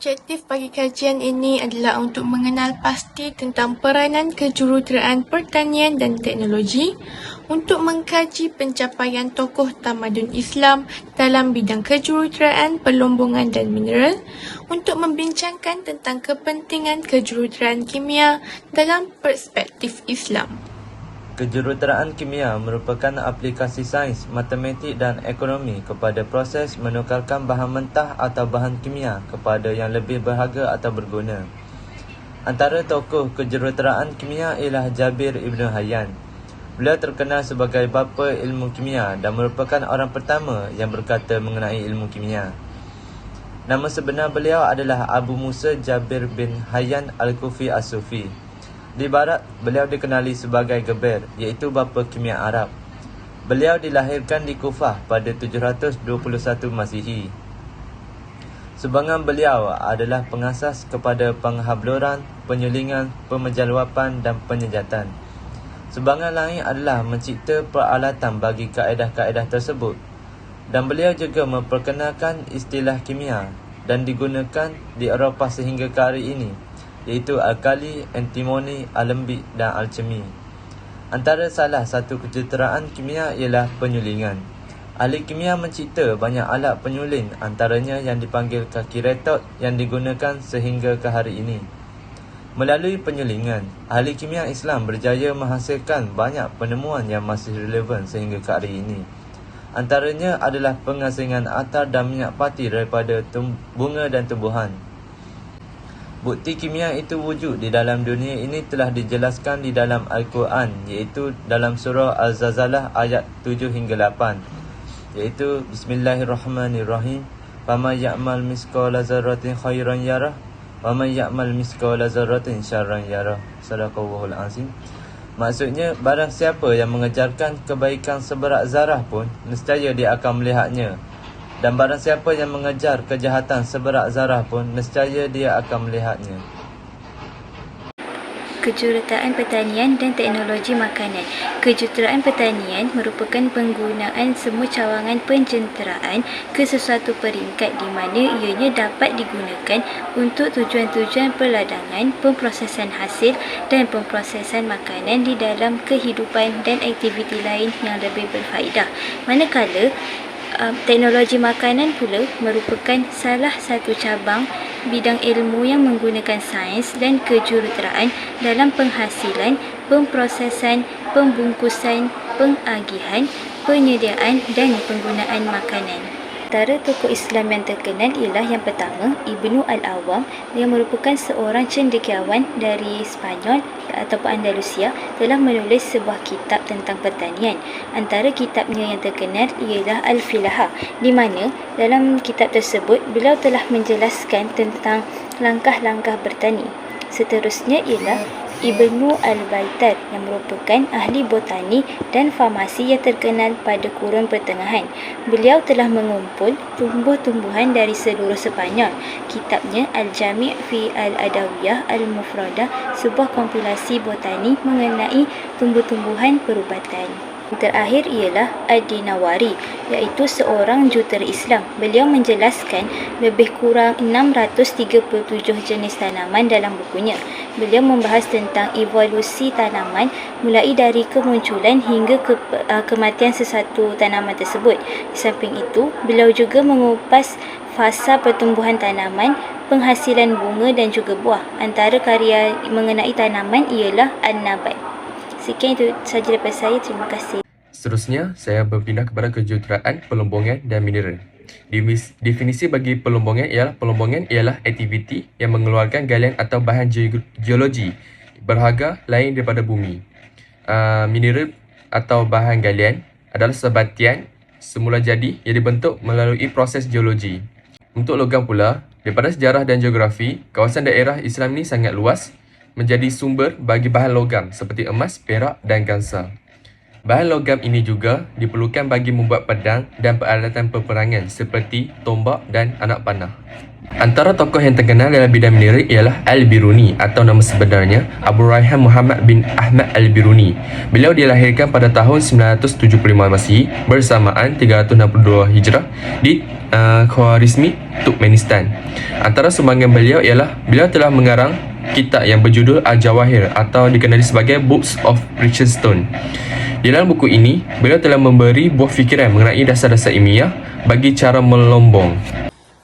Objektif bagi kajian ini adalah untuk mengenal pasti tentang peranan kejuruteraan pertanian dan teknologi, untuk mengkaji pencapaian tokoh tamadun Islam dalam bidang kejuruteraan, pelombongan dan mineral, untuk membincangkan tentang kepentingan kejuruteraan kimia dalam perspektif Islam. Kejuruteraan kimia merupakan aplikasi sains, matematik dan ekonomi kepada proses menukarkan bahan mentah atau bahan kimia kepada yang lebih berharga atau berguna. Antara tokoh kejuruteraan kimia ialah Jabir Ibn Hayyan. Beliau terkenal sebagai bapa ilmu kimia dan merupakan orang pertama yang berkata mengenai ilmu kimia. Nama sebenar beliau adalah Abu Musa Jabir bin Hayyan Al-Kufi As-Sufi. Di barat, beliau dikenali sebagai Geber, iaitu bapa kimia Arab. Beliau dilahirkan di Kufah pada 721 Masihi. Sumbangan beliau adalah pengasas kepada penghabluran, penyulingan, pemejaluapan dan penyejatan. Sumbangan lain adalah mencipta peralatan bagi kaedah-kaedah tersebut. Dan beliau juga memperkenalkan istilah kimia dan digunakan di Eropah sehingga ke hari ini, iaitu alkali, antimoni, alembik dan alchemy. Antara salah satu kejuruteraan kimia ialah penyulingan. Ahli kimia mencipta banyak alat penyulin, antaranya yang dipanggil kaki retort yang digunakan sehingga ke hari ini. Melalui penyulingan, ahli kimia Islam berjaya menghasilkan banyak penemuan yang masih relevan sehingga ke hari ini. Antaranya adalah pengasingan atar dan minyak pati daripada bunga dan tumbuhan. Bukti kimia itu wujud di dalam dunia ini telah dijelaskan di dalam Al-Quran, iaitu dalam surah Al-Zalzalah ayat 7 hingga 8, iaitu Bismillahirrahmanirrahim. Faman ya'mal misqala dzarratin khairan yarah wa man ya'mal misqala dzarratin syarran yarah. Sadaqallahul azim. Maksudnya, barang siapa yang mengejarkan kebaikan seberat zarah pun, nescaya dia akan melihatnya. Dan barang siapa yang mengejar kejahatan seberat zarah pun, nescaya dia akan melihatnya. Kejuruteraan pertanian dan teknologi makanan. Kejuruteraan pertanian merupakan penggunaan semua cawangan penjenteraan ke sesuatu peringkat di mana ianya dapat digunakan untuk tujuan-tujuan perladangan, pemprosesan hasil dan pemprosesan makanan di dalam kehidupan dan aktiviti lain yang lebih berfaedah. Manakala teknologi makanan pula merupakan salah satu cabang bidang ilmu yang menggunakan sains dan kejuruteraan dalam penghasilan, pemprosesan, pembungkusan, pengagihan, penyediaan dan penggunaan makanan. Antara tokoh Islam yang terkenal ialah yang pertama, Ibnu Al-Awwam, yang merupakan seorang cendekiawan dari Spanyol ataupun Andalusia, telah menulis sebuah kitab tentang pertanian. Antara kitabnya yang terkenal ialah Al-Filaha, di mana dalam kitab tersebut beliau telah menjelaskan tentang langkah-langkah bertani. Seterusnya ialah Ibnu Al-Baitar, yang merupakan ahli botani dan farmasi yang terkenal pada kurun pertengahan. Beliau telah mengumpul tumbuh-tumbuhan dari seluruh Sepanyol. Kitabnya Al-Jami' fi Al-Adawiyah Al-Mufradah, sebuah kompilasi botani mengenai tumbuh-tumbuhan perubatan. Terakhir ialah Ad-Dinawari, iaitu seorang jurutera Islam. Beliau menjelaskan lebih kurang 637 jenis tanaman dalam bukunya. Beliau membahas tentang evolusi tanaman mulai dari kemunculan hingga kematian sesuatu tanaman tersebut. Di samping itu, beliau juga mengupas fasa pertumbuhan tanaman, penghasilan bunga dan juga buah. Antara karya mengenai tanaman ialah An-Nabat. Sekian itu sahaja daripada saya. Terima kasih. Seterusnya, saya berpindah kepada kejuruteraan pelombongan dan mineral. Definisi bagi pelombongan ialah aktiviti yang mengeluarkan galian atau bahan geologi berharga lain daripada bumi. Mineral atau bahan galian adalah sebatian semula jadi yang dibentuk melalui proses geologi. Untuk logam pula, daripada sejarah dan geografi, kawasan daerah Islam ini sangat luas, menjadi sumber bagi bahan logam seperti emas, perak dan gansa. Bahan logam ini juga diperlukan bagi membuat pedang dan peralatan peperangan seperti tombak dan anak panah. Antara tokoh yang terkenal dalam bidang mineral ialah Al-Biruni atau nama sebenarnya Abu Rayhan Muhammad bin Ahmad Al-Biruni. Beliau dilahirkan pada tahun 975 Masihi bersamaan 362 Hijrah di Khwarizmi, Turkmenistan. Antara sumbangan beliau ialah beliau telah mengarang kitab yang berjudul Al-Jawahir atau dikenali sebagai Books of Precious Stone. Di dalam buku ini, beliau telah memberi buah fikiran mengenai dasar-dasar ilmiah bagi cara melombong.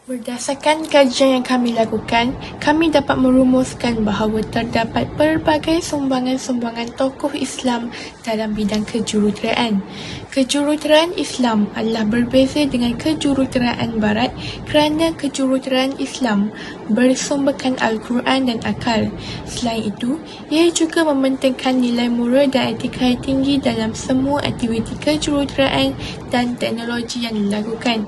Berdasarkan kajian yang kami lakukan, kami dapat merumuskan bahawa terdapat pelbagai sumbangan-sumbangan tokoh Islam dalam bidang kejuruteraan. Kejuruteraan Islam adalah berbeza dengan kejuruteraan Barat kerana kejuruteraan Islam bersumberkan Al-Quran dan akal. Selain itu, ia juga mementingkan nilai moral dan etika yang tinggi dalam semua aktiviti kejuruteraan dan teknologi yang dilakukan.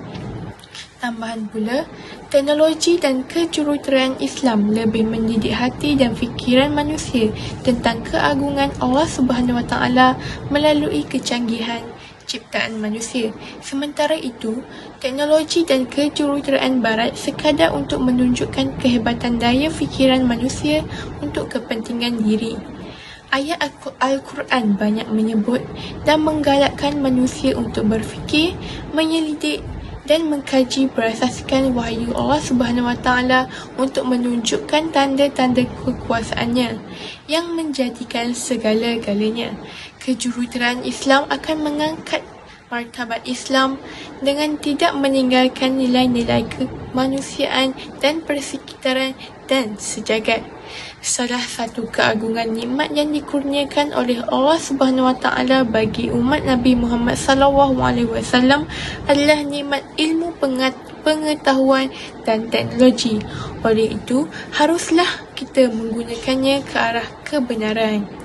Tambahan pula, teknologi dan kejuruteraan Islam lebih mendidik hati dan fikiran manusia tentang keagungan Allah Subhanahu Wa Taala melalui kecanggihan ciptaan manusia. Sementara itu, teknologi dan kejuruteraan Barat sekadar untuk menunjukkan kehebatan daya fikiran manusia untuk kepentingan diri. Ayat Al-Quran banyak menyebut dan menggalakkan manusia untuk berfikir, menyelidik dan mengkaji berasaskan wahyu Allah Subhanahu Wa Taala untuk menunjukkan tanda-tanda kekuasaannya yang menjadikan segala-galanya. Kejuruteraan Islam akan mengangkat martabat Islam dengan tidak meninggalkan nilai-nilai kemanusiaan dan persekitaran dan sejagat. Salah satu keagungan nikmat yang dikurniakan oleh Allah Subhanahu Wa Taala bagi umat Nabi Muhammad SAW adalah nikmat ilmu pengetahuan dan teknologi. Oleh itu, haruslah kita menggunakannya ke arah kebenaran.